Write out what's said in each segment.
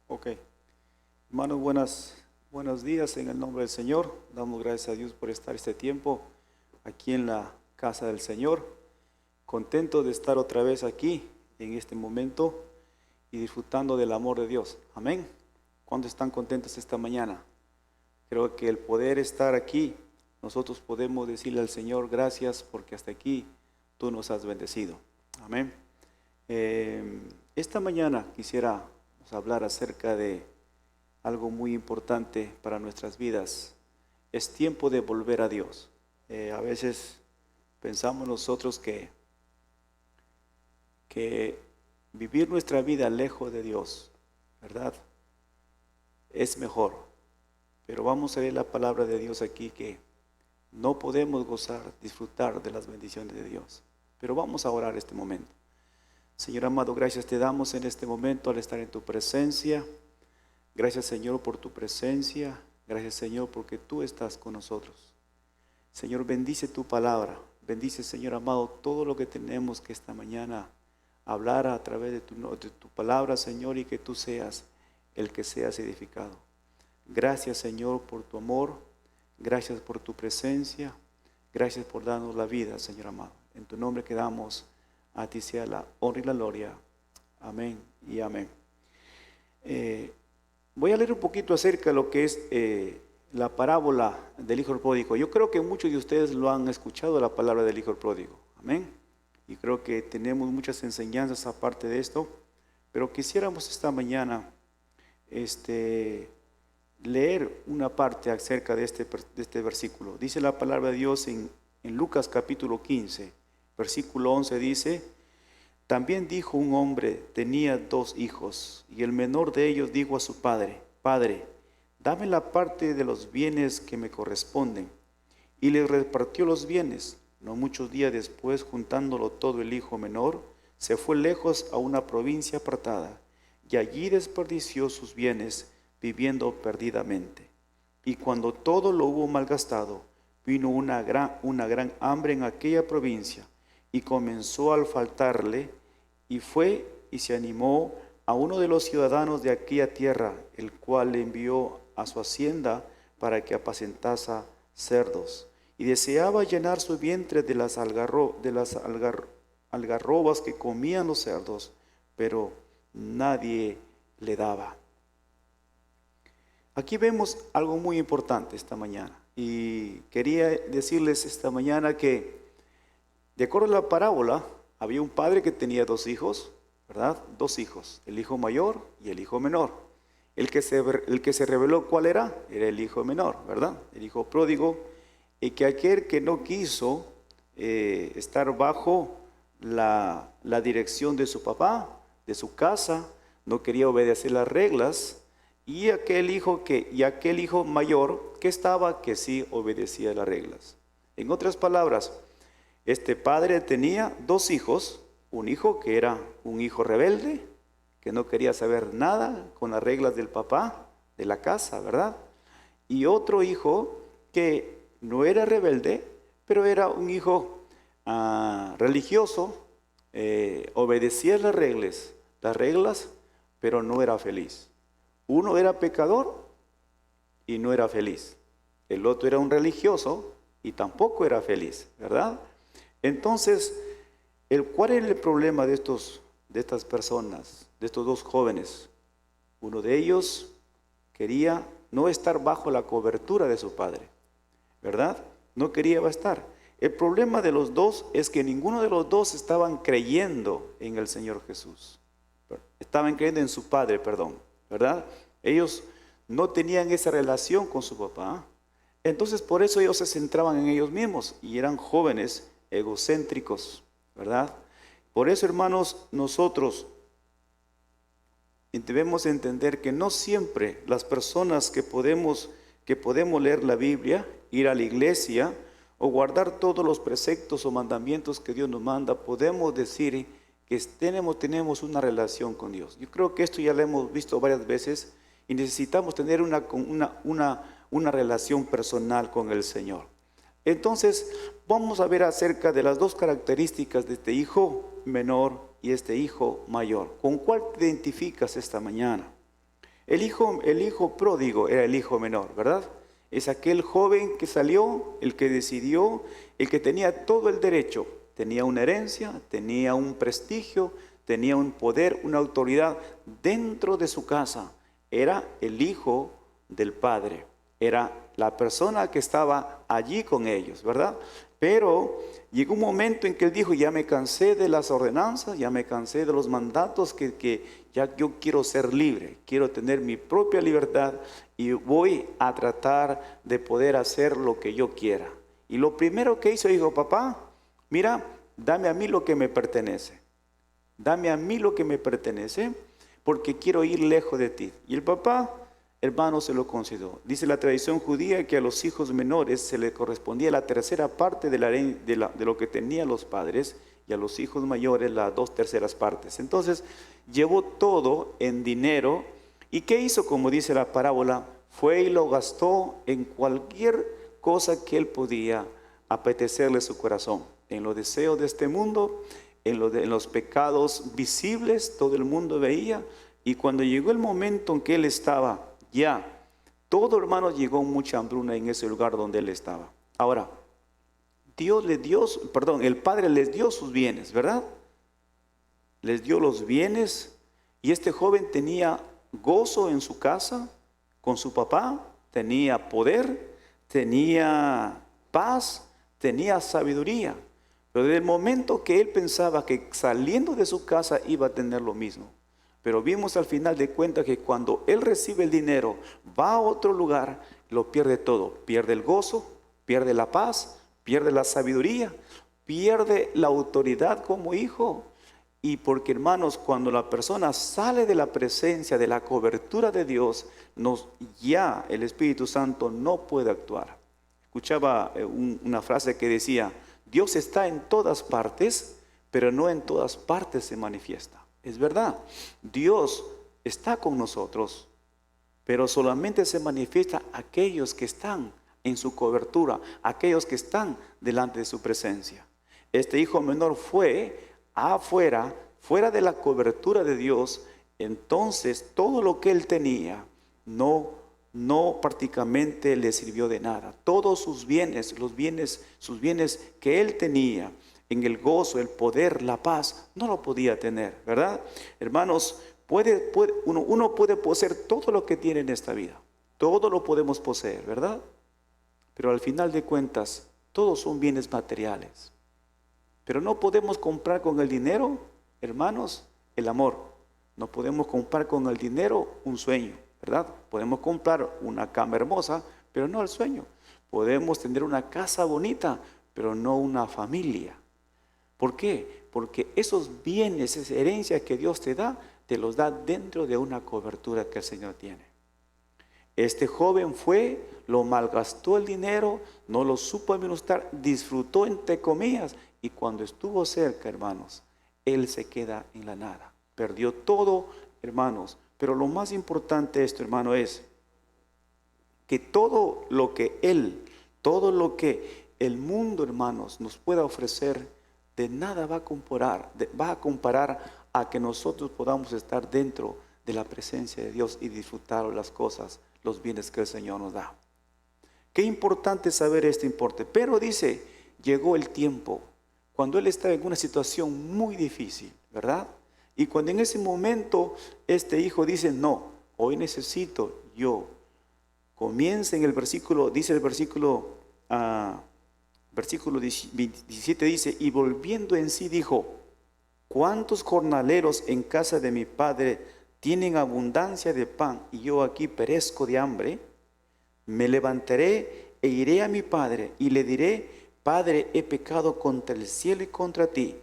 Ok, hermanos, buenos días en el nombre del Señor. Damos gracias a Dios por estar este tiempo aquí en la casa del Señor. Contento de estar otra vez aquí en este momento y disfrutando del amor de Dios. Amén. ¿Cuántos están contentos esta mañana? Creo que el poder estar aquí, nosotros podemos decirle al Señor gracias porque hasta aquí tú nos has bendecido. Amén. Esta mañana quisiera hablar acerca de algo muy importante para nuestras vidas. Es tiempo de volver a Dios. A veces pensamos nosotros que vivir nuestra vida lejos de Dios, ¿verdad? Es mejor. Pero vamos a ver la palabra de Dios aquí que no podemos gozar, disfrutar de las bendiciones de Dios. Pero vamos a orar este momento. Señor amado, gracias te damos en este momento al estar en tu presencia. Gracias, Señor, por tu presencia. Gracias, Señor, porque tú estás con nosotros. Señor, bendice tu palabra. Bendice, Señor amado, todo lo que tenemos que esta mañana hablar a través de tu palabra, Señor, y que tú seas el que seas edificado. Gracias, Señor, por tu amor. Gracias por tu presencia. Gracias por darnos la vida, Señor amado. En tu nombre quedamos. A ti sea la honra y la gloria. Amén y amén. Voy a leer un poquito acerca de lo que es la parábola del hijo pródigo. Yo creo que muchos de ustedes lo han escuchado, la palabra del hijo pródigo. Amén. Y creo que tenemos muchas enseñanzas aparte de esto. Pero quisiéramos esta mañana leer una parte acerca de este versículo. Dice la palabra de Dios en Lucas capítulo 15. Versículo 11 dice: también dijo un hombre, tenía 2 hijos, y el menor de ellos dijo a su padre: Padre, dame la parte de los bienes que me corresponden. Y le repartió los bienes. No muchos días después, juntándolo todo, el hijo menor se fue lejos a una provincia apartada, y allí desperdició sus bienes, viviendo perdidamente. Y cuando todo lo hubo malgastado, vino una gran hambre en aquella provincia, y comenzó a faltarle, y fue y se animó a uno de los ciudadanos de aquella tierra, el cual le envió a su hacienda para que apacentase cerdos, y deseaba llenar su vientre de las algarrobas que comían los cerdos, pero nadie le daba. Aquí vemos algo muy importante esta mañana, y quería decirles esta mañana que de acuerdo a la parábola, había un padre que tenía 2 hijos, ¿verdad? 2 hijos, el hijo mayor y el hijo menor. El que se reveló, ¿cuál era? Era el hijo menor, ¿verdad? El hijo pródigo, y que aquel que no quiso estar bajo la dirección de su papá, de su casa, no quería obedecer las reglas, y aquel hijo mayor que sí obedecía las reglas. En otras palabras, este padre tenía 2 hijos, un hijo que era un hijo rebelde, que no quería saber nada con las reglas del papá, de la casa, ¿verdad? Y otro hijo que no era rebelde, pero era un hijo religioso, obedecía las reglas, pero no era feliz. Uno era pecador y no era feliz. El otro era un religioso y tampoco era feliz, ¿verdad? Entonces, ¿cuál era el problema de estas personas, de estos 2 jóvenes? Uno de ellos quería no estar bajo la cobertura de su padre, ¿verdad? No quería estar. El problema de los 2 es que ninguno de los 2 estaban creyendo en el Señor Jesús. Estaban creyendo en su padre, ¿verdad? Ellos no tenían esa relación con su papá. Entonces, por eso ellos se centraban en ellos mismos y eran jóvenes egocéntricos, ¿verdad? Por eso, hermanos, nosotros debemos entender que no siempre las personas que podemos leer la Biblia, ir a la iglesia o guardar todos los preceptos o mandamientos que Dios nos manda, podemos decir que tenemos una relación con Dios. Yo creo que esto ya lo hemos visto varias veces y necesitamos tener una relación personal con el Señor. Entonces, vamos a ver acerca de las 2 características de este hijo menor y este hijo mayor. ¿Con cuál te identificas esta mañana? El hijo pródigo era el hijo menor, ¿verdad? Es aquel joven que salió, el que decidió, el que tenía todo el derecho. Tenía una herencia, tenía un prestigio, tenía un poder, una autoridad dentro de su casa. Era el hijo del padre. Era la persona que estaba allí con ellos, ¿verdad? Pero llegó un momento en que él dijo, ya me cansé de las ordenanzas, ya me cansé de los mandatos, que ya yo quiero ser libre, quiero tener mi propia libertad y voy a tratar de poder hacer lo que yo quiera. Y lo primero que hizo, dijo, papá, mira, dame a mí lo que me pertenece. Dame a mí lo que me pertenece porque quiero ir lejos de ti. Y el papá, hermano, se lo concedió. Dice la tradición judía que a los hijos menores se le correspondía la tercera parte de lo que tenían los padres y a los hijos mayores las 2/3 partes. Entonces llevó todo en dinero. ¿Y qué hizo? Como dice la parábola, fue y lo gastó en cualquier cosa que él podía apetecerle su corazón. En los deseos de este mundo, en los pecados visibles, todo el mundo veía. Y cuando llegó el momento en que él estaba ya, todo, hermano, llegó mucha hambruna en ese lugar donde él estaba. Ahora, el Padre les dio sus bienes, ¿verdad? Les dio los bienes y este joven tenía gozo en su casa, con su papá, tenía poder, tenía paz, tenía sabiduría. Pero desde el momento que él pensaba que saliendo de su casa iba a tener lo mismo. Pero vimos al final de cuentas que cuando él recibe el dinero, va a otro lugar, lo pierde todo. Pierde el gozo, pierde la paz, pierde la sabiduría, pierde la autoridad como hijo. Y porque, hermanos, cuando la persona sale de la presencia, de la cobertura de Dios, ya el Espíritu Santo no puede actuar. Escuchaba una frase que decía, Dios está en todas partes, pero no en todas partes se manifiesta. Es verdad, Dios está con nosotros, pero solamente se manifiesta aquellos que están en su cobertura, aquellos que están delante de su presencia. Este hijo menor fue afuera, fuera de la cobertura de Dios, entonces todo lo que él tenía no prácticamente le sirvió de nada. Todos sus bienes, sus bienes que él tenía, en el gozo, el poder, la paz, no lo podía tener, ¿verdad? Hermanos, uno puede poseer todo lo que tiene en esta vida. Todo lo podemos poseer, ¿verdad? Pero al final de cuentas, todos son bienes materiales. Pero no podemos comprar con el dinero, hermanos, el amor. No podemos comprar con el dinero un sueño, ¿verdad? Podemos comprar una cama hermosa, pero no el sueño. Podemos tener una casa bonita, pero no una familia. ¿Por qué? Porque esos bienes, esa herencia que Dios te los da dentro de una cobertura que el Señor tiene. Este joven fue, lo malgastó el dinero, no lo supo administrar, disfrutó entre comillas, y cuando estuvo cerca, hermanos, él se queda en la nada. Perdió todo, hermanos. Pero lo más importante de esto, hermano, es que todo lo que el mundo, hermanos, nos pueda ofrecer, de nada va a comparar a que nosotros podamos estar dentro de la presencia de Dios y disfrutar las cosas, los bienes que el Señor nos da. Qué importante saber este importe. Pero dice, llegó el tiempo, cuando él estaba en una situación muy difícil, ¿verdad? Y cuando en ese momento este hijo dice, no, hoy necesito yo. Comienza en el versículo, dice el versículo 17 dice, y volviendo en sí dijo, ¿cuántos jornaleros en casa de mi padre tienen abundancia de pan y yo aquí perezco de hambre? Me levantaré e iré a mi padre y le diré, Padre, he pecado contra el cielo y contra ti.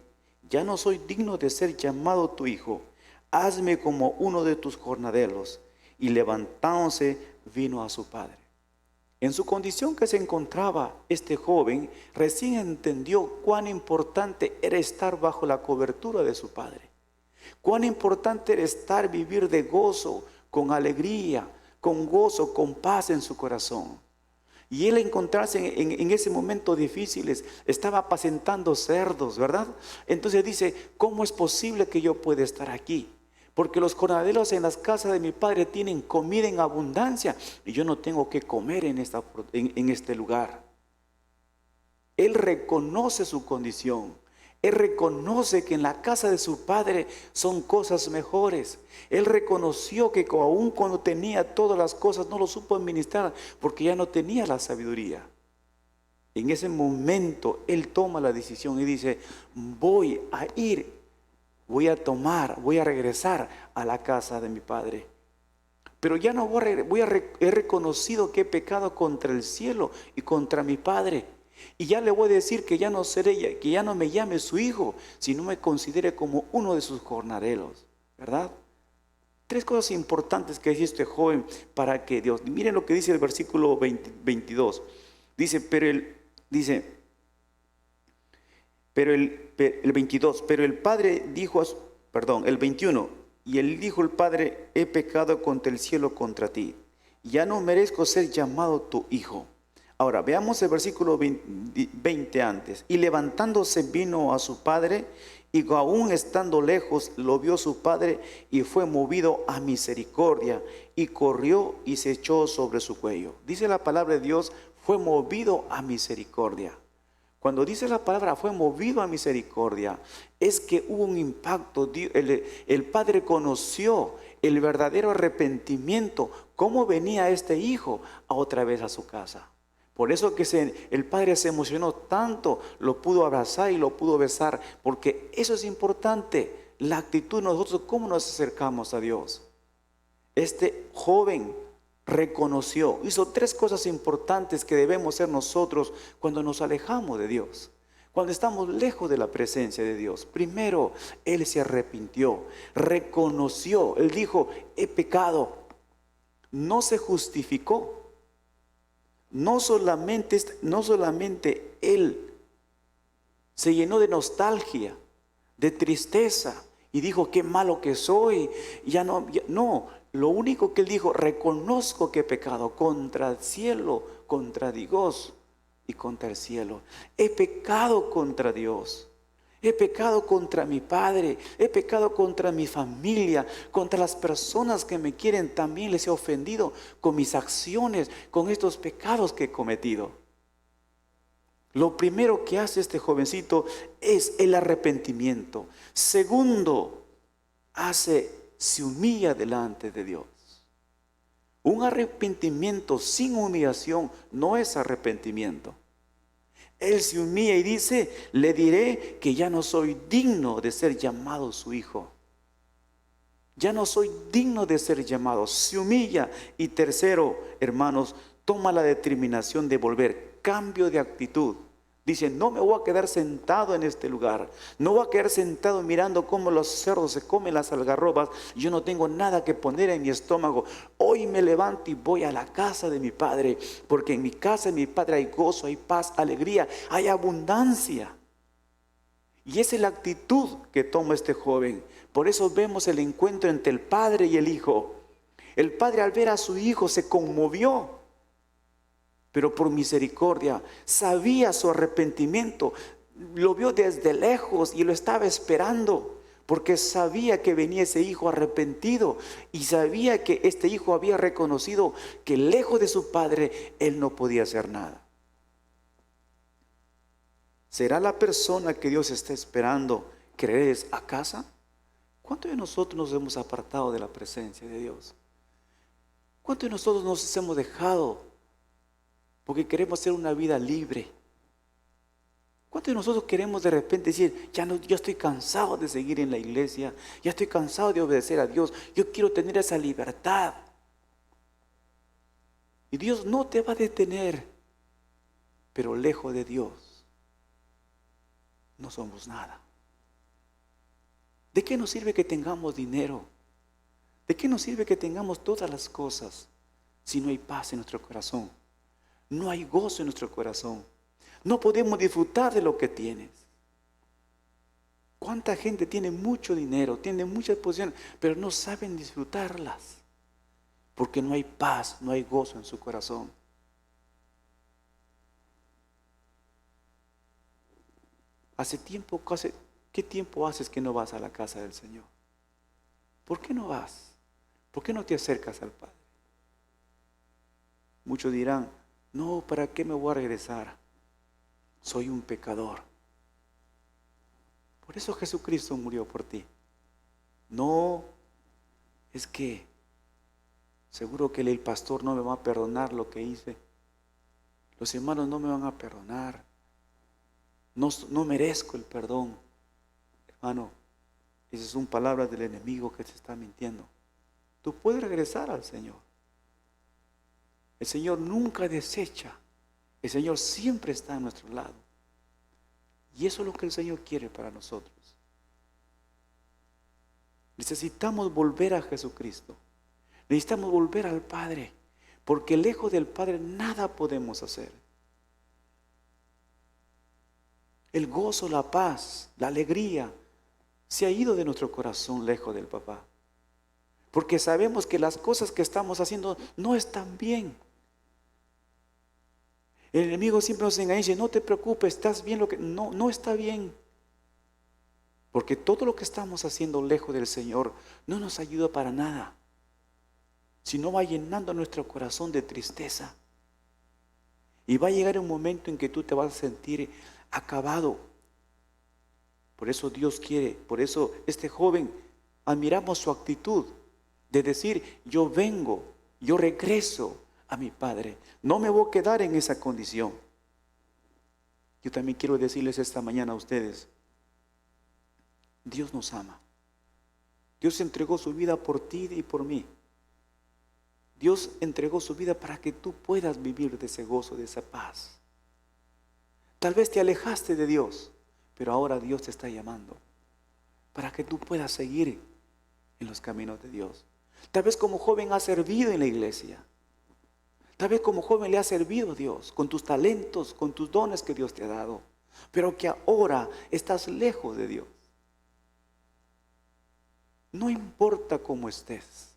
Ya no soy digno de ser llamado tu hijo. Hazme como uno de tus jornaleros. Y levantándose vino a su padre. En su condición que se encontraba este joven, recién entendió cuán importante era estar bajo la cobertura de su padre. Cuán importante era vivir de gozo, con alegría, con gozo, con paz en su corazón. Y él encontrarse en ese momento difícil, estaba apacentando cerdos, ¿verdad? Entonces dice, ¿cómo es posible que yo pueda estar aquí? porque los jornaleros en las casas de mi padre tienen comida en abundancia y yo no tengo que comer en este lugar. Él reconoce su condición. Él reconoce que en la casa de su padre son cosas mejores. Él reconoció que aún cuando tenía todas las cosas no lo supo administrar porque ya no tenía la sabiduría. En ese momento él toma la decisión y dice, voy a regresar a la casa de mi padre. Pero ya no he reconocido que he pecado contra el cielo y contra mi padre. Y ya le voy a decir que ya no me llame su hijo, sino me considere como uno de sus jornaleros, ¿verdad? 3 cosas importantes que dice este joven para que Dios, miren lo que dice el versículo 22. Dice, el 22, pero el padre dijo, el 21, y él dijo el padre, he pecado contra el cielo, contra ti, ya no merezco ser llamado tu hijo. Ahora, veamos el versículo 20 antes. Y levantándose vino a su padre, y aún estando lejos lo vio su padre, y fue movido a misericordia, y corrió y se echó sobre su cuello. Dice la palabra de Dios, fue movido a misericordia. Cuando dice la palabra fue movido a misericordia, es que hubo un impacto. El padre conoció el verdadero arrepentimiento, cómo venía este hijo otra vez a su casa. Por eso que el padre se emocionó tanto, lo pudo abrazar y lo pudo besar, porque eso es importante, la actitud de nosotros, cómo nos acercamos a Dios. Este joven reconoció, hizo 3 cosas importantes que debemos hacer nosotros cuando nos alejamos de Dios, cuando estamos lejos de la presencia de Dios. Primero, él se arrepintió, reconoció, él dijo, he pecado. No se justificó. No solamente él se llenó de nostalgia, de tristeza y dijo, qué malo que soy. No, lo único que él dijo, reconozco que he pecado contra el cielo, contra Dios y contra el cielo. He pecado contra Dios. He pecado contra mi padre, he pecado contra mi familia, contra las personas que me quieren, también les he ofendido con mis acciones, con estos pecados que he cometido. Lo primero que hace este jovencito es el arrepentimiento. Segundo, se humilla delante de Dios. Un arrepentimiento sin humillación no es arrepentimiento. Él se humilla y dice, le diré que ya no soy digno de ser llamado su hijo. Ya no soy digno de ser llamado. Se humilla. Y tercero, hermanos, toma la determinación de volver. Cambio de actitud. Dice, no me voy a quedar sentado en este lugar. No voy a quedar sentado mirando cómo los cerdos se comen las algarrobas. Yo no tengo nada que poner en mi estómago. Hoy me levanto y voy a la casa de mi padre. Porque en mi casa de mi padre hay gozo, hay paz, alegría, hay abundancia. Y esa es la actitud que toma este joven. Por eso vemos el encuentro entre el padre y el hijo. El padre al ver a su hijo se conmovió. Pero por misericordia, sabía su arrepentimiento, lo vio desde lejos y lo estaba esperando, porque sabía que venía ese hijo arrepentido y sabía que este hijo había reconocido que lejos de su padre, él no podía hacer nada. ¿Será la persona que Dios está esperando que regreses a casa? ¿Cuántos de nosotros nos hemos apartado de la presencia de Dios? ¿Cuántos de nosotros nos hemos dejado porque queremos hacer una vida libre? ¿Cuántos de nosotros queremos de repente decir, yo estoy cansado de seguir en la iglesia, ya estoy cansado de obedecer a Dios, yo quiero tener esa libertad? Y Dios no te va a detener, pero lejos de Dios no somos nada. ¿De qué nos sirve que tengamos dinero? ¿De qué nos sirve que tengamos todas las cosas si no hay paz en nuestro corazón? No hay gozo en nuestro corazón. No podemos disfrutar de lo que tienes. ¿Cuánta gente tiene mucho dinero, tiene muchas posiciones, pero no saben disfrutarlas? Porque no hay paz, no hay gozo en su corazón. ¿Qué tiempo haces que no vas a la casa del Señor? ¿Por qué no vas? ¿Por qué no te acercas al Padre? Muchos dirán, no, ¿para qué me voy a regresar? Soy un pecador. Por eso Jesucristo murió por ti. No, es que seguro que el pastor no me va a perdonar lo que hice. Los hermanos no me van a perdonar. No merezco el perdón. Hermano, esas son palabras del enemigo que te está mintiendo. Tú puedes regresar al Señor. El Señor nunca desecha. El Señor siempre está a nuestro lado. Y eso es lo que el Señor quiere para nosotros. Necesitamos volver a Jesucristo. Necesitamos volver al Padre. Porque lejos del Padre nada podemos hacer. El gozo, la paz, la alegría se ha ido de nuestro corazón lejos del papá. Porque sabemos que las cosas que estamos haciendo no están bien. El enemigo siempre nos engaña y dice, no te preocupes, estás bien. No está bien. Porque todo lo que estamos haciendo lejos del Señor no nos ayuda para nada. Sino va llenando nuestro corazón de tristeza. Y va a llegar un momento en que tú te vas a sentir acabado. Por eso Dios quiere, por eso este joven, admiramos su actitud de decir, yo vengo, yo regreso a mi Padre. No me voy a quedar en esa condición. Yo también quiero decirles esta mañana a ustedes, Dios nos ama. Dios entregó su vida por ti y por mí. Dios entregó su vida para que tú puedas vivir de ese gozo, de esa paz. Tal vez te alejaste de Dios, pero ahora Dios te está llamando para que tú puedas seguir en los caminos de Dios. Tal vez como joven has servido en la iglesia. Tal vez como joven le has servido a Dios con tus talentos, con tus dones que Dios te ha dado, pero que ahora estás lejos de Dios. No importa cómo estés.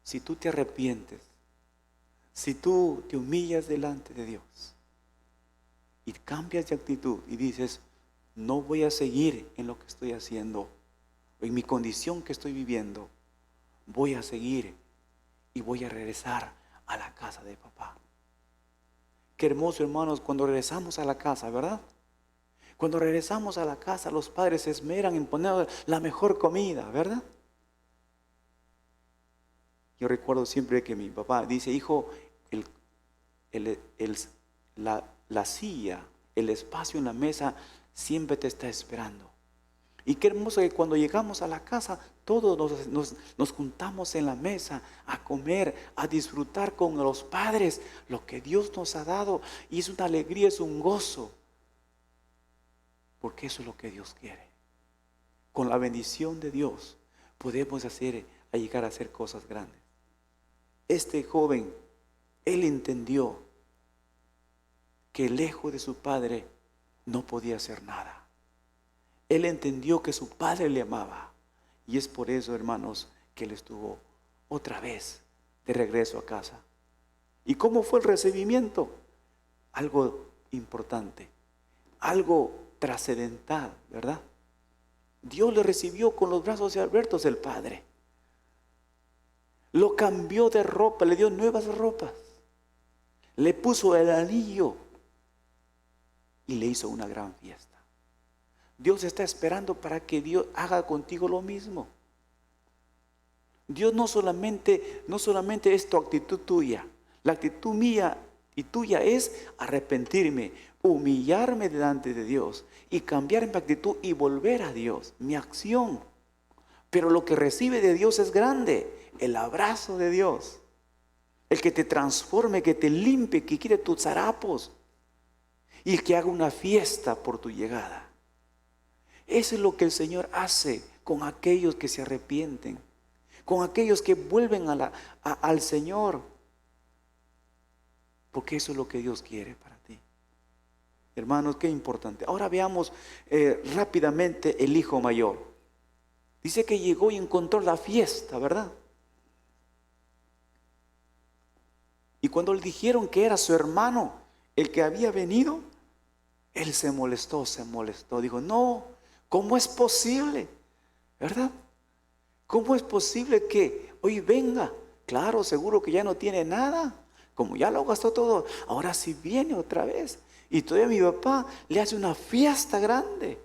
Si tú te arrepientes, si tú te humillas delante de Dios y cambias de actitud y dices, no voy a seguir en lo que estoy haciendo, en mi condición que estoy viviendo, voy a seguir y voy a regresar a la casa de papá. Qué hermoso, hermanos, cuando regresamos a la casa, ¿verdad? Cuando regresamos a la casa, los padres se esmeran en poner la mejor comida, ¿verdad? Yo recuerdo siempre que mi papá dice, hijo, la silla, el espacio en la mesa siempre te está esperando. Y qué hermoso que cuando llegamos a la casa, todos nos juntamos en la mesa a comer, a disfrutar con los padres lo que Dios nos ha dado. Y es una alegría, es un gozo. Porque eso es lo que Dios quiere. Con la bendición de Dios podemos llegar a hacer cosas grandes. Este joven, él entendió que lejos de su padre no podía hacer nada. Él entendió que su padre le amaba. Y es por eso, hermanos, que él estuvo otra vez de regreso a casa. ¿Y cómo fue el recibimiento? Algo importante, algo trascendental, ¿verdad? Dios le recibió con los brazos abiertos el Padre. Lo cambió de ropa, le dio nuevas ropas. Le puso el anillo y le hizo una gran fiesta. Dios está esperando para que Dios haga contigo lo mismo. Dios no solamente es tu actitud tuya. La actitud mía y tuya es arrepentirme, humillarme delante de Dios y cambiar mi actitud y volver a Dios, mi acción. Pero lo que recibe de Dios es grande. El abrazo de Dios, el que te transforme, que te limpie, que quite tus harapos y el que haga una fiesta por tu llegada. Eso es lo que el Señor hace con aquellos que se arrepienten, con aquellos que vuelven al Señor, porque eso es lo que Dios quiere para ti. Hermanos, qué importante. Ahora veamos rápidamente el hijo mayor. Dice que llegó y encontró la fiesta, ¿verdad? Y cuando le dijeron que era su hermano el que había venido, él se molestó. Dijo, no, ¿cómo es posible? ¿Verdad? ¿Cómo es posible que hoy venga? Claro, seguro que ya no tiene nada. Como ya lo gastó todo, ahora sí viene otra vez. Y todavía mi papá le hace una fiesta grande,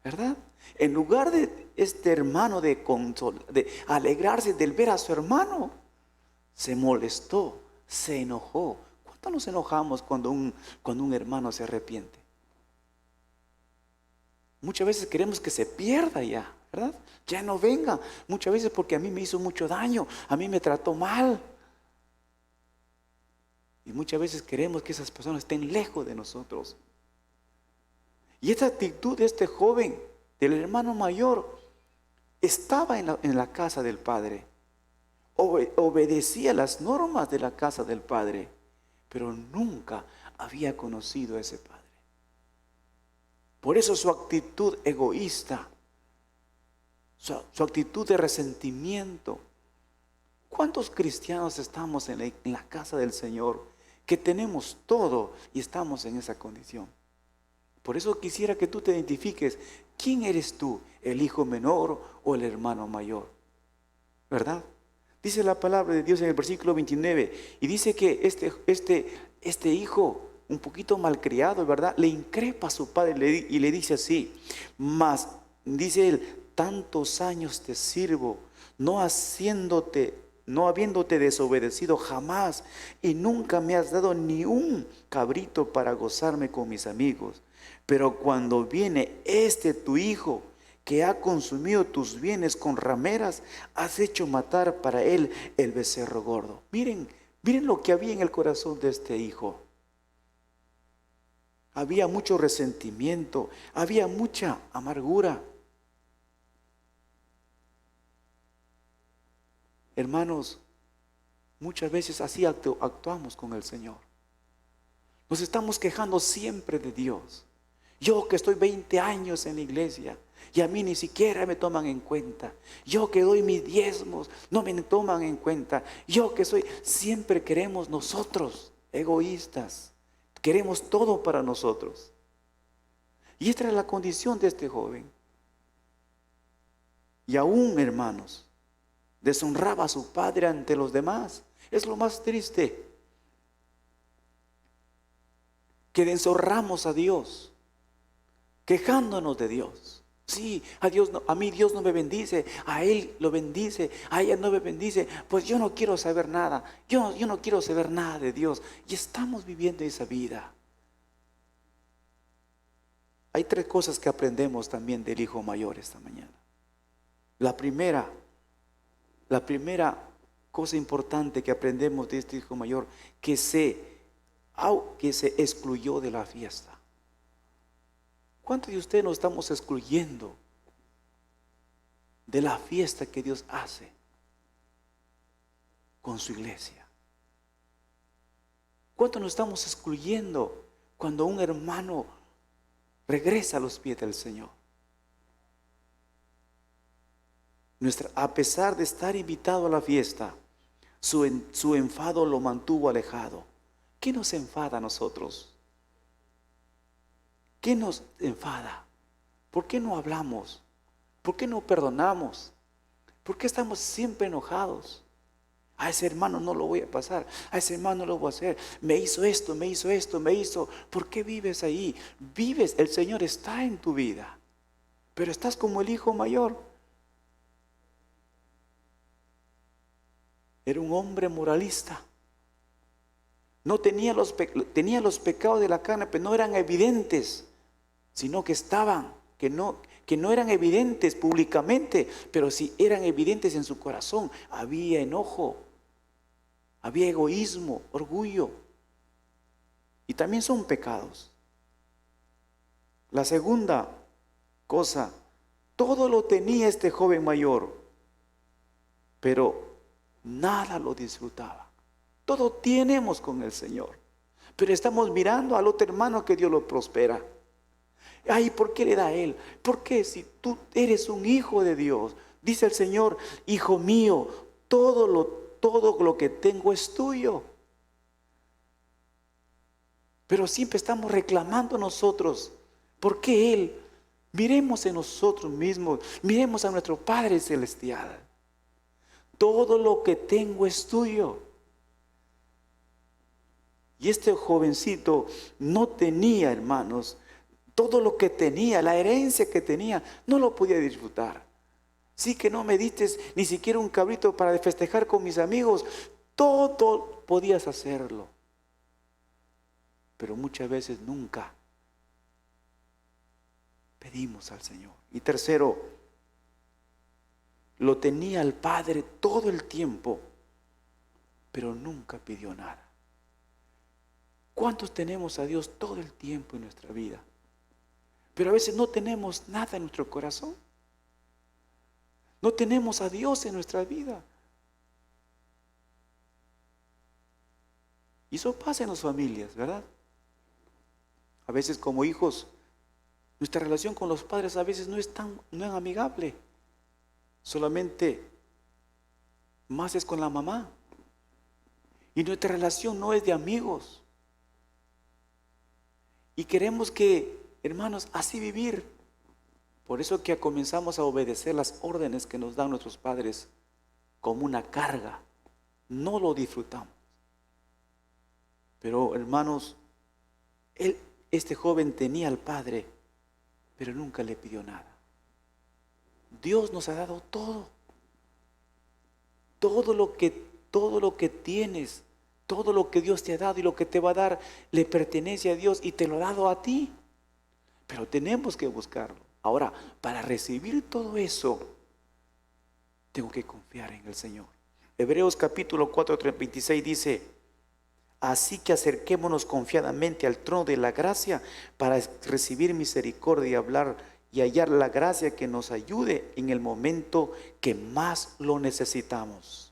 ¿verdad? En lugar de este hermano de alegrarse del ver a su hermano, se molestó, se enojó. ¿Cuánto nos enojamos cuando un hermano se arrepiente? Muchas veces queremos que se pierda ya, ¿verdad? Ya no venga. Muchas veces porque a mí me hizo mucho daño, a mí me trató mal. Y muchas veces queremos que esas personas estén lejos de nosotros. Y esta actitud de este joven, del hermano mayor, estaba en la casa del padre. Obedecía las normas de la casa del padre, pero nunca había conocido a ese padre. Por eso su actitud egoísta, su actitud de resentimiento. ¿Cuántos cristianos estamos en la casa del Señor que tenemos todo y estamos en esa condición? Por eso quisiera que tú te identifiques. ¿Quién eres tú? ¿El hijo menor o el hermano mayor? ¿Verdad? Dice la palabra de Dios en el versículo 29 y dice que este hijo un poquito malcriado, ¿verdad? Le increpa a su padre y le dice así: mas, dice él, tantos años te sirvo, no habiéndote desobedecido jamás, y nunca me has dado ni un cabrito para gozarme con mis amigos. Pero cuando viene tu hijo, que ha consumido tus bienes con rameras, has hecho matar para él el becerro gordo. Miren lo que había en el corazón de este hijo. Había mucho resentimiento, había mucha amargura. Hermanos, muchas veces así actuamos con el Señor. Nos estamos quejando siempre de Dios. Yo que estoy 20 años en la iglesia y a mí ni siquiera me toman en cuenta. Yo que doy mis diezmos, no me toman en cuenta. Siempre queremos nosotros, egoístas. Queremos todo para nosotros. Y esta era la condición de este joven. Y aún, hermanos, deshonraba a su padre ante los demás. Es lo más triste, que deshonramos a Dios, quejándonos de Dios. Sí, a mí Dios no me bendice, a Él lo bendice, a ella no me bendice, pues yo no quiero saber nada, yo no quiero saber nada de Dios. Y estamos viviendo esa vida. Hay 3 cosas que aprendemos también del hijo mayor esta mañana. La primera cosa importante que aprendemos de este hijo mayor, que se excluyó de la fiesta. ¿Cuántos de ustedes nos estamos excluyendo de la fiesta que Dios hace con su iglesia? ¿Cuántos nos estamos excluyendo cuando un hermano regresa a los pies del Señor? A pesar de estar invitado a la fiesta, su enfado lo mantuvo alejado. ¿Qué nos enfada a nosotros? ¿Qué nos enfada? ¿Por qué no hablamos? ¿Por qué no perdonamos? ¿Por qué estamos siempre enojados? A ese hermano no lo voy a pasar, a ese hermano no lo voy a hacer. Me hizo esto. ¿Por qué vives ahí? El Señor está en tu vida, pero estás como el hijo mayor. Era un hombre moralista. No tenía los pecados de la carne, pero no eran evidentes, sino que no eran evidentes públicamente, pero sí eran evidentes en su corazón. Había enojo, había egoísmo, orgullo, y también son pecados. La segunda cosa, todo lo tenía este joven mayor, pero nada lo disfrutaba. Todo tenemos con el Señor, pero estamos mirando al otro hermano que Dios lo prospera. Ay, ¿por qué le da a él? ¿Por qué? Si tú eres un hijo de Dios, dice el Señor: hijo mío, todo lo que tengo es tuyo. Pero siempre estamos reclamando nosotros. ¿Por qué él? Miremos en nosotros mismos, miremos a nuestro Padre Celestial. todo lo que tengo es tuyo. Y este jovencito no tenía, hermanos, todo lo que tenía, la herencia que tenía, no lo podía disfrutar. Sí que no me diste ni siquiera un cabrito para festejar con mis amigos. Todo podías hacerlo. Pero muchas veces nunca pedimos al Señor. Y tercero, lo tenía el Padre todo el tiempo, pero nunca pidió nada. ¿Cuántos tenemos a Dios todo el tiempo en nuestra vida? Pero a veces no tenemos nada en nuestro corazón. No tenemos a Dios en nuestra vida. Y eso pasa en las familias, ¿verdad? A veces como hijos, nuestra relación con los padres a veces no es amigable. Solamente más es con la mamá. Y nuestra relación no es de amigos. Y queremos que, hermanos, así vivir. Por eso que comenzamos a obedecer las órdenes que nos dan nuestros padres como una carga. No lo disfrutamos. Pero, hermanos, este joven tenía al Padre, pero nunca le pidió nada. Dios nos ha dado todo. Todo lo que tienes, todo lo que Dios te ha dado y lo que te va a dar, le pertenece a Dios y te lo ha dado a ti. Pero tenemos que buscarlo. Ahora, para recibir todo eso, tengo que confiar en el Señor. Hebreos capítulo 4, 26 dice: así que acerquémonos confiadamente al trono de la gracia para recibir misericordia y hablar y hallar la gracia que nos ayude en el momento que más lo necesitamos.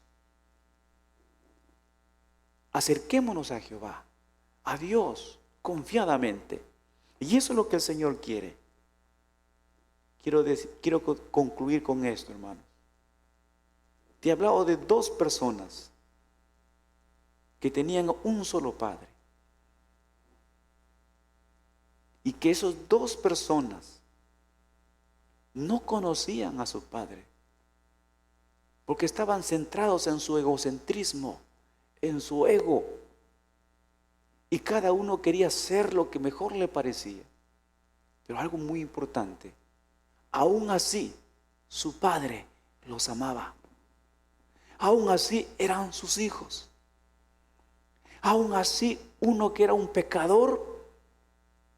Acerquémonos a Jehová, a Dios, confiadamente. Y eso es lo que el Señor quiere. Quiero concluir con esto, hermanos. Te he hablado de dos personas que tenían un solo padre. Y que esas dos personas no conocían a su padre. Porque estaban centrados en su egocentrismo, en su ego. Y cada uno quería hacer lo que mejor le parecía. Pero algo muy importante, aún así, su padre los amaba. Aún así eran sus hijos. Aún así, uno que era un pecador,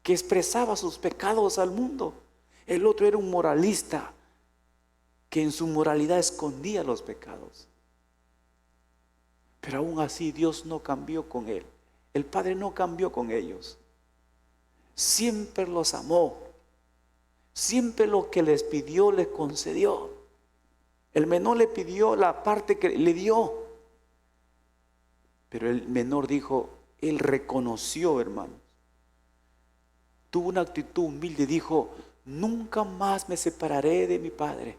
que expresaba sus pecados al mundo. El otro era un moralista, que en su moralidad escondía los pecados. Pero aún así Dios no cambió con él. El Padre no cambió con ellos. Siempre los amó. Siempre lo que les pidió, les concedió. El menor le pidió la parte que le dio. Pero el menor dijo, él reconoció, hermanos. Tuvo una actitud humilde, dijo, nunca más me separaré de mi Padre,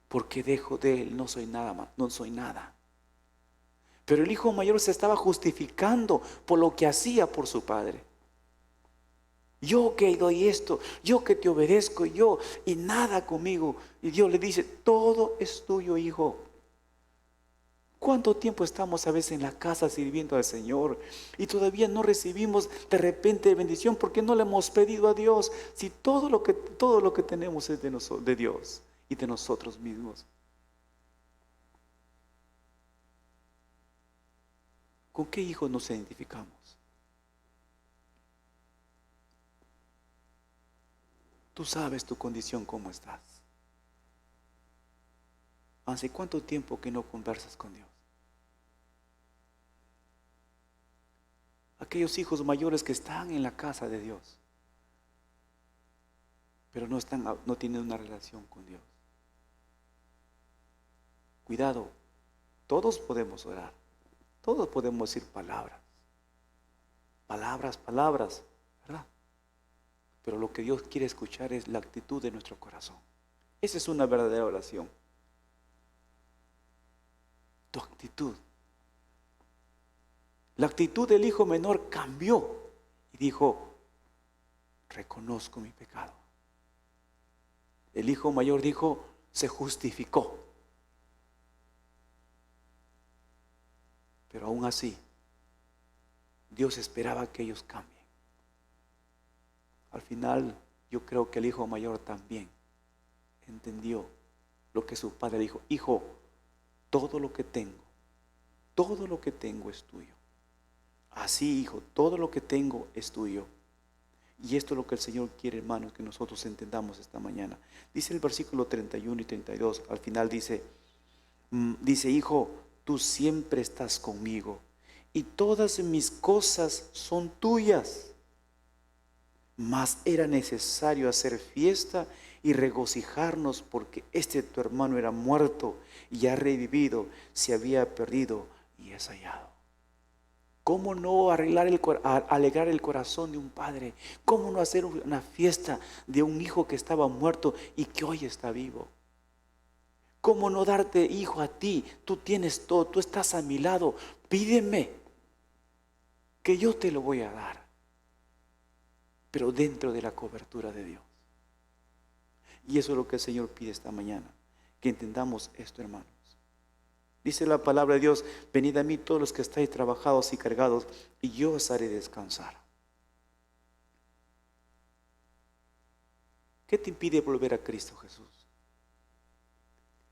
porque dejo de él, no soy nada más, no soy nada. Pero el hijo mayor se estaba justificando por lo que hacía por su padre. Yo que doy esto, yo que te obedezco, yo y nada conmigo. Y Dios le dice, todo es tuyo, hijo. ¿Cuánto tiempo estamos a veces en la casa sirviendo al Señor y todavía no recibimos de repente bendición porque no le hemos pedido a Dios? Si todo lo que tenemos es de Dios y de nosotros mismos. ¿Con qué hijo nos identificamos? Tú sabes tu condición, cómo estás. ¿Hace cuánto tiempo que no conversas con Dios? Aquellos hijos mayores que están en la casa de Dios, pero no tienen una relación con Dios. Cuidado, todos podemos orar, todos podemos decir palabras, ¿verdad? Pero lo que Dios quiere escuchar es la actitud de nuestro corazón. Esa es una verdadera oración. Tu actitud. La actitud del hijo menor cambió y dijo, reconozco mi pecado. El hijo mayor dijo, se justificó. Pero aún así, Dios esperaba que ellos cambien. Al final, yo creo que el hijo mayor también entendió lo que su padre dijo: hijo, todo lo que tengo es tuyo. Así, hijo, todo lo que tengo es tuyo. Y esto es lo que el Señor quiere, hermanos, que nosotros entendamos esta mañana. Dice el versículo 31 y 32, al final dice, hijo, tú siempre estás conmigo y todas mis cosas son tuyas. Mas era necesario hacer fiesta y regocijarnos, porque tu hermano era muerto y ha revivido, se había perdido y es hallado. ¿Cómo no alegrar el corazón de un padre? ¿Cómo no hacer una fiesta de un hijo que estaba muerto y que hoy está vivo? ¿Cómo no darte, hijo, a ti? Tú tienes todo, tú estás a mi lado. Pídeme, que yo te lo voy a dar. Pero dentro de la cobertura de Dios. Y eso es lo que el Señor pide esta mañana, que entendamos esto, hermanos. Dice la palabra de Dios: venid a mí todos los que estáis trabajados y cargados, y yo os haré descansar. ¿Qué te impide volver a Cristo Jesús?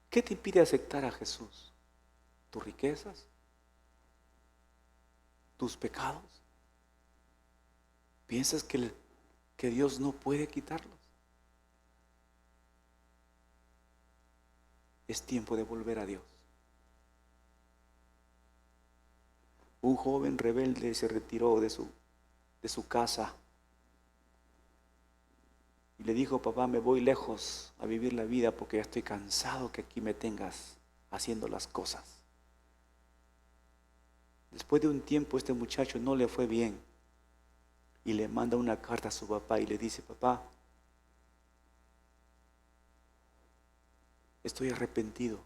¿Qué te impide aceptar a Jesús? ¿Tus riquezas? ¿Tus pecados? ¿Piensas que Dios no puede quitarlos? Es tiempo de volver a Dios. Un joven rebelde se retiró de su casa y le dijo: papá, me voy lejos a vivir la vida porque ya estoy cansado que aquí me tengas haciendo las cosas. Después de un tiempo, este muchacho no le fue bien y le manda una carta a su papá y le dice: papá, estoy arrepentido.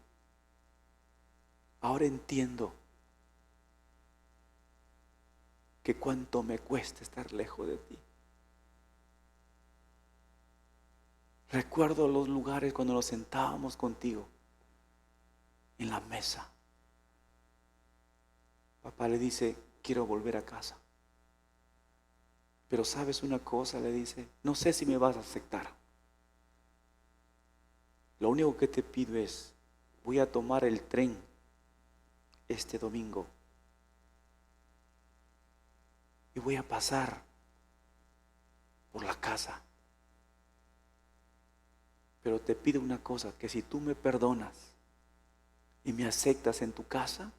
Ahora entiendo que cuánto me cuesta estar lejos de ti. Recuerdo los lugares cuando nos sentábamos contigo en la mesa. Papá le dice: quiero volver a casa. Pero ¿sabes una cosa? Le dice: no sé si me vas a aceptar. Lo único que te pido es: voy a tomar el tren este domingo y voy a pasar por la casa. Pero te pido una cosa, que si tú me perdonas y me aceptas en tu casa,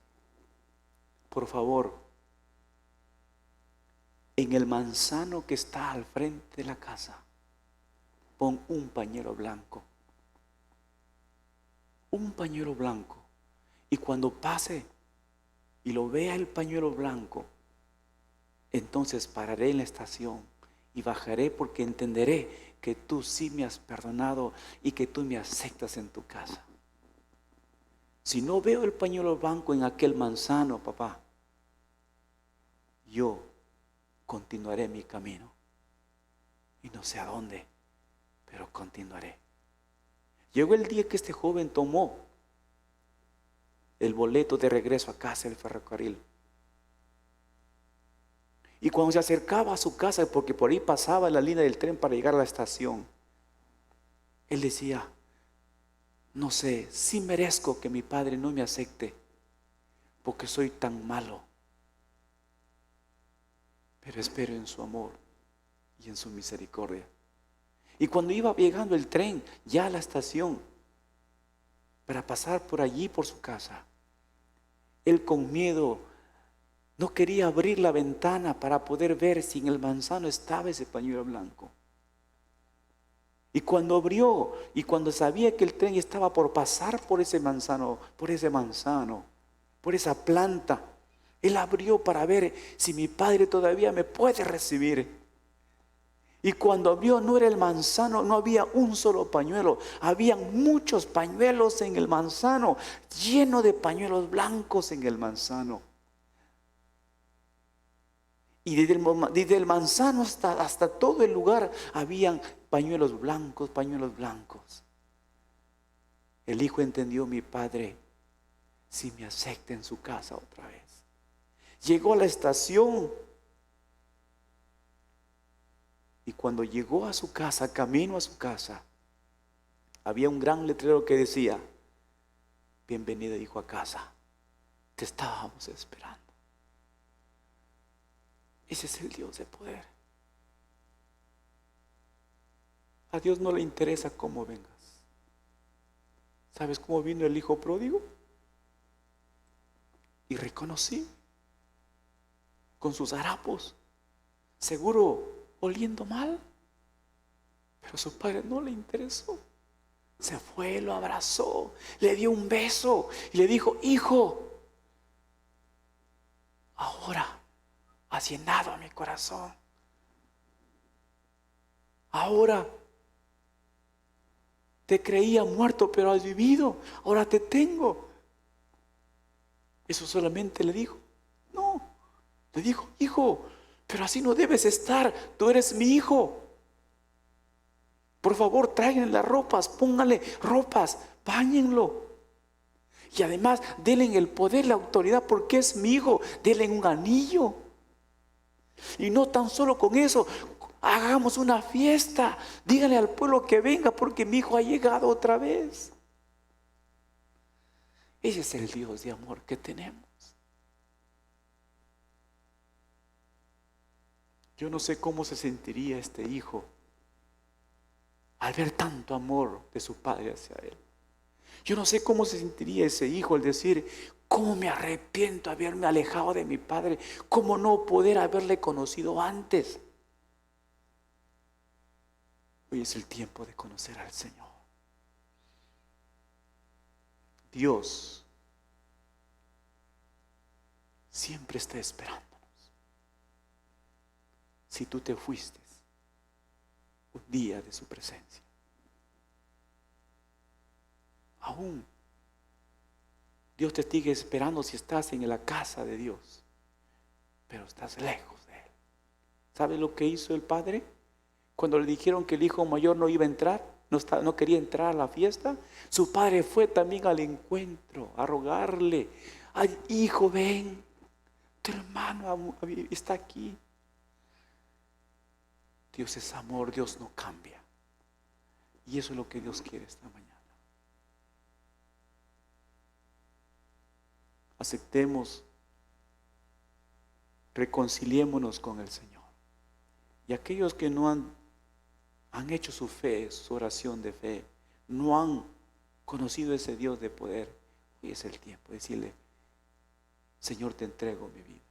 por favor, en el manzano que está al frente de la casa, pon un pañuelo blanco. Un pañuelo blanco. Y cuando pase y lo vea el pañuelo blanco, entonces pararé en la estación y bajaré, porque entenderé que tú sí me has perdonado y que tú me aceptas en tu casa. Si no veo el pañuelo blanco en aquel manzano, papá, yo continuaré mi camino. Y no sé a dónde, pero continuaré. Llegó el día que este joven tomó el boleto de regreso a casa del ferrocarril. Y cuando se acercaba a su casa, porque por ahí pasaba la línea del tren para llegar a la estación, él decía: no sé, sí merezco que mi padre no me acepte porque soy tan malo, pero espero en su amor y en su misericordia. Y cuando iba llegando el tren ya a la estación para pasar por allí, por su casa, él con miedo no quería abrir la ventana para poder ver si en el manzano estaba ese pañuelo blanco. Y cuando abrió y cuando sabía que el tren estaba por pasar por ese manzano, por esa planta, él abrió para ver si mi padre todavía me puede recibir. Y cuando vio, no era el manzano, no había un solo pañuelo, habían muchos pañuelos en el manzano, lleno de pañuelos blancos en el manzano. Y desde el manzano hasta todo el lugar habían pañuelos blancos, pañuelos blancos. El hijo entendió: mi padre si me acepta en su casa otra vez. Llegó a la estación y cuando llegó a su casa, camino a su casa, había un gran letrero que decía: bienvenido, hijo, a casa, te estábamos esperando. Ese es el Dios de poder. A Dios no le interesa cómo vengas. ¿Sabes cómo vino el hijo pródigo? Y reconocí, con sus harapos, seguro oliendo mal, pero a su padre no le interesó. Se fue, lo abrazó, le dio un beso y le dijo: hijo, ahora has llenado a mi corazón. Ahora te creía muerto, pero has vivido. Ahora te tengo. Eso solamente le dijo. No, le dijo: hijo, pero así no debes estar. Tú eres mi hijo. Por favor, traigan las ropas, pónganle ropas, báñenlo. Y además, denle el poder, la autoridad, porque es mi hijo. Denle un anillo. Y no tan solo con eso, hagamos una fiesta. Díganle al pueblo que venga, porque mi hijo ha llegado otra vez. Ese es el Dios de amor que tenemos. Yo no sé cómo se sentiría este hijo al ver tanto amor de su padre hacia él. Yo no sé cómo se sentiría ese hijo al decir: cómo me arrepiento de haberme alejado de mi padre, cómo no poder haberle conocido antes. Hoy es el tiempo de conocer al Señor. Dios siempre está esperándonos. Si tú te fuiste un día de su presencia, aún Dios te sigue esperando si estás en la casa de Dios, pero estás lejos de Él. ¿Sabes lo que hizo el padre? Cuando le dijeron que el hijo mayor no iba a entrar, no quería entrar a la fiesta, su padre fue también al encuentro a rogarle: ay, hijo, ven, tu hermano está aquí. Dios es amor, Dios no cambia. Y eso es lo que Dios quiere esta mañana. Aceptemos, reconciliémonos con el Señor. Y aquellos que no han hecho su fe, su oración de fe, no han conocido ese Dios de poder, hoy es el tiempo de decirle: Señor, te entrego mi vida.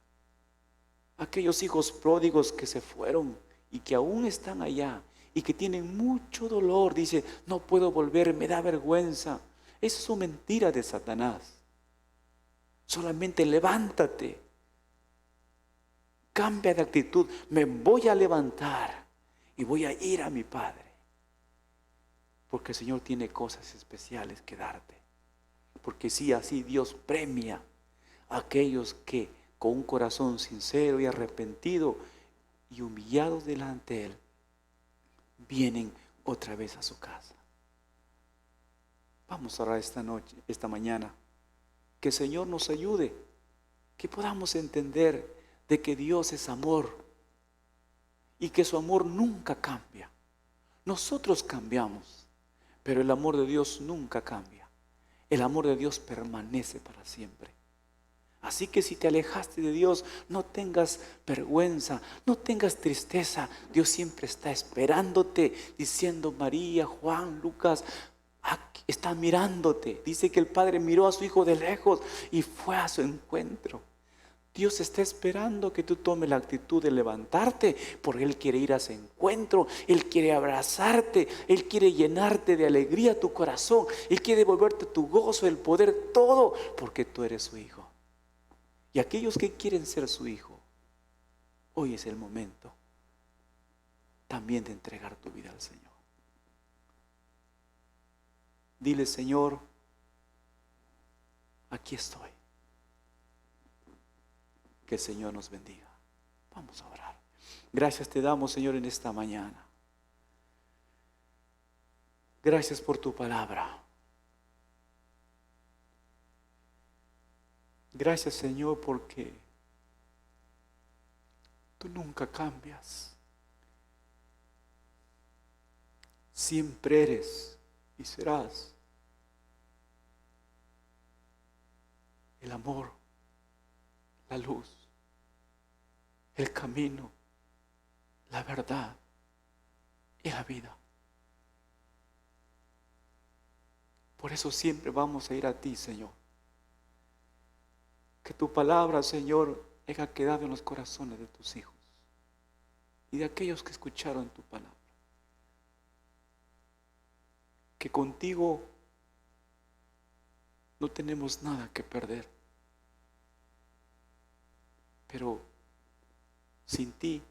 Aquellos hijos pródigos que se fueron y que aún están allá y que tienen mucho dolor, dice: no puedo volver, me da vergüenza. Eso es una mentira de Satanás. Solamente levántate, cambia de actitud. Me voy a levantar y voy a ir a mi Padre, porque el Señor tiene cosas especiales que darte. Porque sí, así Dios premia a aquellos que con un corazón sincero y arrepentido y humillados delante de Él, vienen otra vez a su casa. Vamos a orar esta noche, esta mañana, que el Señor nos ayude, que podamos entender de que Dios es amor y que su amor nunca cambia. Nosotros cambiamos, pero el amor de Dios nunca cambia. El amor de Dios permanece para siempre. Así que si te alejaste de Dios, no tengas vergüenza, no tengas tristeza. Dios siempre está esperándote, diciendo: María, Juan, Lucas, aquí está mirándote. Dice que el Padre miró a su hijo de lejos y fue a su encuentro. Dios está esperando que tú tomes la actitud de levantarte, porque Él quiere ir a ese encuentro. Él quiere abrazarte, Él quiere llenarte de alegría tu corazón, Él quiere devolverte tu gozo, el poder, todo, porque tú eres su hijo. Y aquellos que quieren ser su hijo, hoy es el momento también de entregar tu vida al Señor. Dile: Señor, aquí estoy. Que el Señor nos bendiga. Vamos a orar. Gracias te damos, Señor, en esta mañana. Gracias por tu palabra. Gracias, Señor, porque Tú nunca cambias. Siempre eres y serás el amor, la luz, el camino, la verdad y la vida. Por eso siempre vamos a ir a ti, Señor. Que tu palabra, Señor, haya quedado en los corazones de tus hijos y de aquellos que escucharon tu palabra. Que contigo no tenemos nada que perder, pero sin ti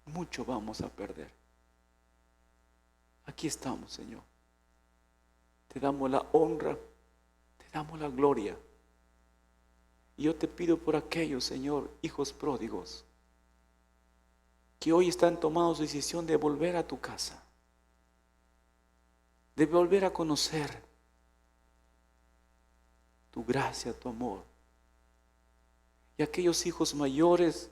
mucho vamos a perder. Aquí estamos, Señor. Te damos la honra, te damos la gloria. Y yo te pido por aquellos, Señor, hijos pródigos, que hoy están tomando decisión de volver a tu casa, de volver a conocer tu gracia, tu amor. Y aquellos hijos mayores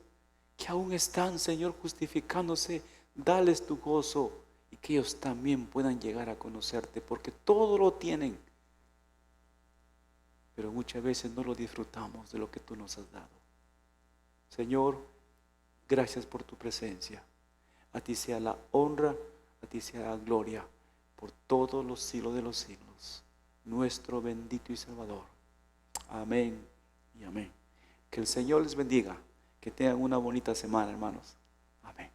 que aún están, Señor, justificándose, dales tu gozo y que ellos también puedan llegar a conocerte, porque todo lo tienen, pero muchas veces no lo disfrutamos de lo que tú nos has dado. Señor, gracias por tu presencia. A ti sea la honra, a ti sea la gloria por todos los siglos de los siglos. Nuestro bendito y Salvador. Amén y amén. Que el Señor les bendiga. Que tengan una bonita semana, hermanos. Amén.